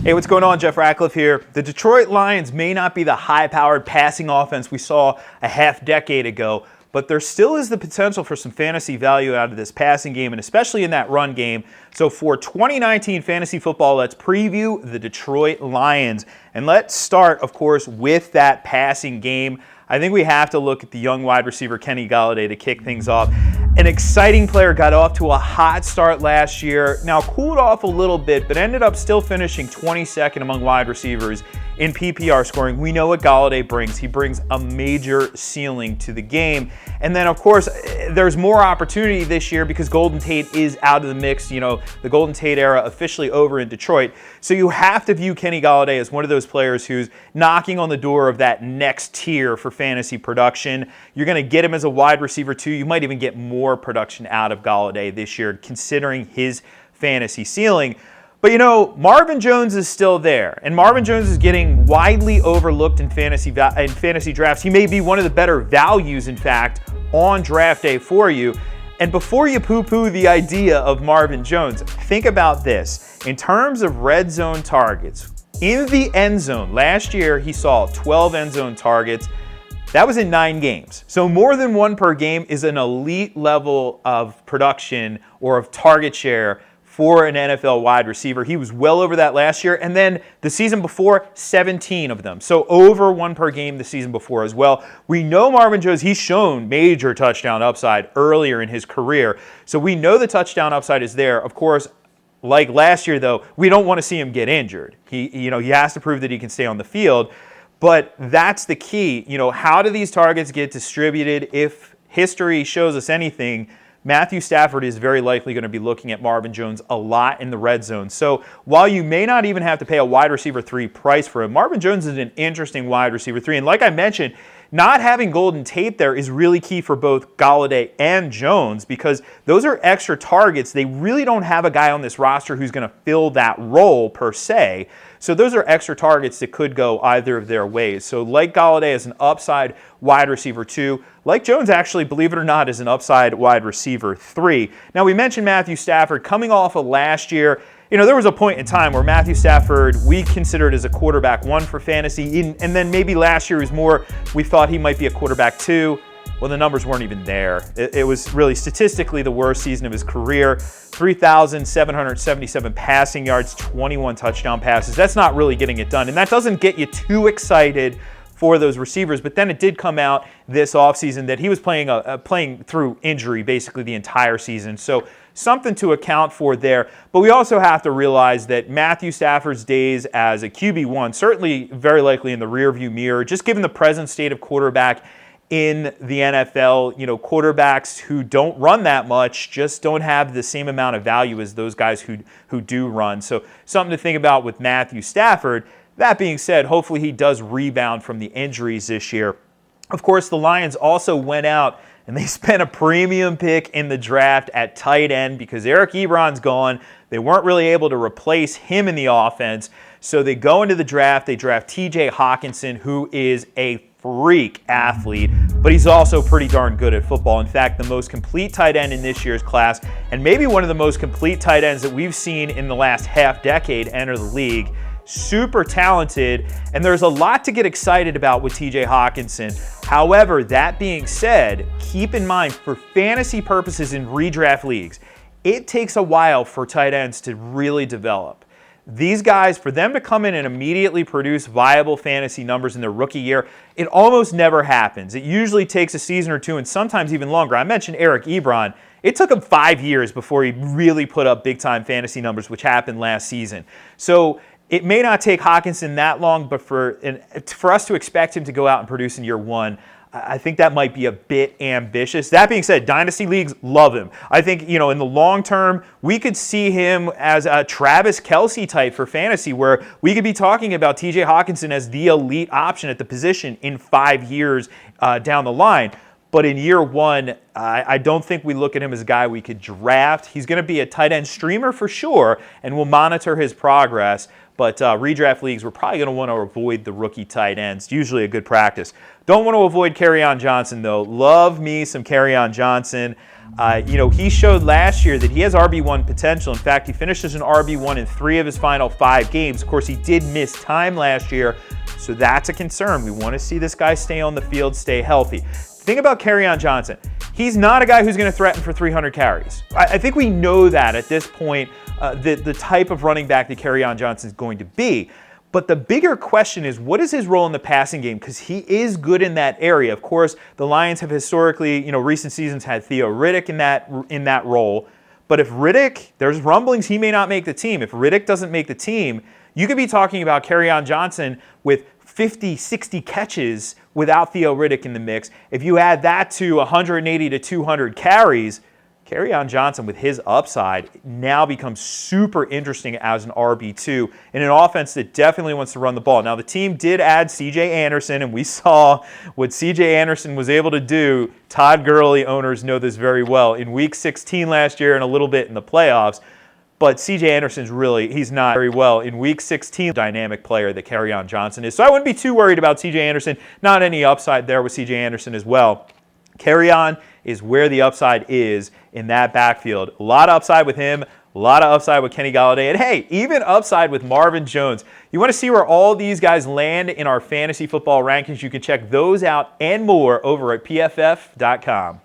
Hey, what's going on? Jeff Ratcliffe here. The Detroit Lions may not be the high-powered passing offense we saw a half-decade ago, but there still is the potential for some fantasy value out of this passing game, and especially in that run game. So for 2019 fantasy football, let's preview the Detroit Lions. And let's start, of course, with that passing game. I think we have to look at the young wide receiver Kenny Golladay to kick things off. An exciting player, got off to a hot start last year, now cooled off a little bit, but ended up still finishing 22nd among wide receivers in PPR scoring. We know what Golladay brings. He brings a major ceiling to the game. And then, of course, there's more opportunity this year because Golden Tate is out of the mix. You know, the Golden Tate era officially over in Detroit. So you have to view Kenny Golladay as one of those players who's knocking on the door of that next tier for fantasy production. You're going to get him as a wide receiver too. You might even get more production out of Golladay this year, considering his fantasy ceiling. But, you know, Marvin Jones is still there, and Marvin Jones is getting widely overlooked in fantasy drafts. He may be one of the better values, in fact, on draft day for you. And before you poo-poo the idea of Marvin Jones, think about this. In terms of red zone targets, in the end zone, last year he saw 12 end zone targets. That was in 9 games. So more than one per game is an elite level of production or of target share for an NFL wide receiver. He was well over that last year. And then the season before, 17 of them. So over one per game the season before as well. We know Marvin Jones, he's shown major touchdown upside earlier in his career. So we know the touchdown upside is there. Of course, like last year, though, we don't want to see him get injured. He has to prove that he can stay on the field. But that's the key. You know, how do these targets get distributed? If history shows us anything, Matthew Stafford is very likely going to be looking at Marvin Jones a lot in the red zone. So while you may not even have to pay a wide receiver 3 price for him, Marvin Jones is an interesting wide receiver 3. And like I mentioned, not having Golden Tate there is really key for both Golladay and Jones because those are extra targets. They really don't have a guy on this roster who's going to fill that role per se. So those are extra targets that could go either of their ways. So like Golladay as an upside wide receiver 2, like Jones actually, believe it or not, is an upside wide receiver 3. Now we mentioned Matthew Stafford coming off of last year. You know, there was a point in time where Matthew Stafford, we considered as a quarterback 1 for fantasy, and then maybe last year was more, we thought he might be a quarterback 2. Well, the numbers weren't even there. It was really statistically the worst season of his career. 3,777 passing yards, 21 touchdown passes. That's not really getting it done, and that doesn't get you too excited for those receivers. But then it did come out this offseason that he was playing through injury basically the entire season. So something to account for there. But we also have to realize that Matthew Stafford's days as a QB1, certainly very likely in the rearview mirror, just given the present state of quarterback in the NFL. You know, quarterbacks who don't run that much just don't have the same amount of value as those guys who do run. So something to think about with Matthew Stafford. That being said, hopefully he does rebound from the injuries this year. Of course, the Lions also went out and they spent a premium pick in the draft at tight end because Eric Ebron's gone. They weren't really able to replace him in the offense. So they go into the draft. They draft TJ Hawkinson, who is a freak athlete, but he's also pretty darn good at football. In fact, the most complete tight end in this year's class, and maybe one of the most complete tight ends that we've seen in the last half decade enter the league. Super talented, and there's a lot to get excited about with TJ Hawkinson. However, that being said, keep in mind for fantasy purposes in redraft leagues, it takes a while for tight ends to really develop. These guys, for them to come in and immediately produce viable fantasy numbers in their rookie year, it almost never happens. It usually takes a season or two and sometimes even longer. I mentioned Eric Ebron. It took him 5 years before he really put up big-time fantasy numbers, which happened last season. So it may not take Hawkinson that long, but for us to expect him to go out and produce in year 1, I think that might be a bit ambitious. That being said, dynasty leagues love him. I think, you know, in the long term, we could see him as a Travis Kelce type for fantasy, where we could be talking about TJ Hawkinson as the elite option at the position in 5 years down the line. But in year one, I don't think we look at him as a guy we could draft. He's going to be a tight end streamer for sure, and we'll monitor his progress. But redraft leagues, we're probably going to want to avoid the rookie tight ends. Usually a good practice. Don't want to avoid Kerryon Johnson, though. Love me some Kerryon Johnson. He showed last year that he has RB1 potential. In fact, he finished as an RB1 in 3 of his final 5 games. Of course, he did miss time last year, so that's a concern. We want to see this guy stay on the field, stay healthy. Think about Kerryon Johnson. He's not a guy who's going to threaten for 300 carries. I think we know that at this point, the type of running back that Kerryon Johnson is going to be. But the bigger question is, what is his role in the passing game? Because he is good in that area. Of course, the Lions have historically, recent seasons had Theo Riddick in that role. But if Riddick, there's rumblings he may not make the team. If Riddick doesn't make the team, you could be talking about Kerryon Johnson with 50, 60 catches without Theo Riddick in the mix. If you add that to 180 to 200 carries, Kerryon Johnson with his upside now becomes super interesting as an RB2 in an offense that definitely wants to run the ball. Now, the team did add C.J. Anderson, and we saw what C.J. Anderson was able to do. Todd Gurley owners know this very well. In Week 16 last year and a little bit in the playoffs, but C.J. Anderson's he's not very well. In Week 16, dynamic player that Kerryon Johnson is. So I wouldn't be too worried about C.J. Anderson. Not any upside there with C.J. Anderson as well. Kerryon is where the upside is in that backfield. A lot of upside with him, a lot of upside with Kenny Golladay, and hey, even upside with Marvin Jones. You want to see where all these guys land in our fantasy football rankings? You can check those out and more over at PFF.com.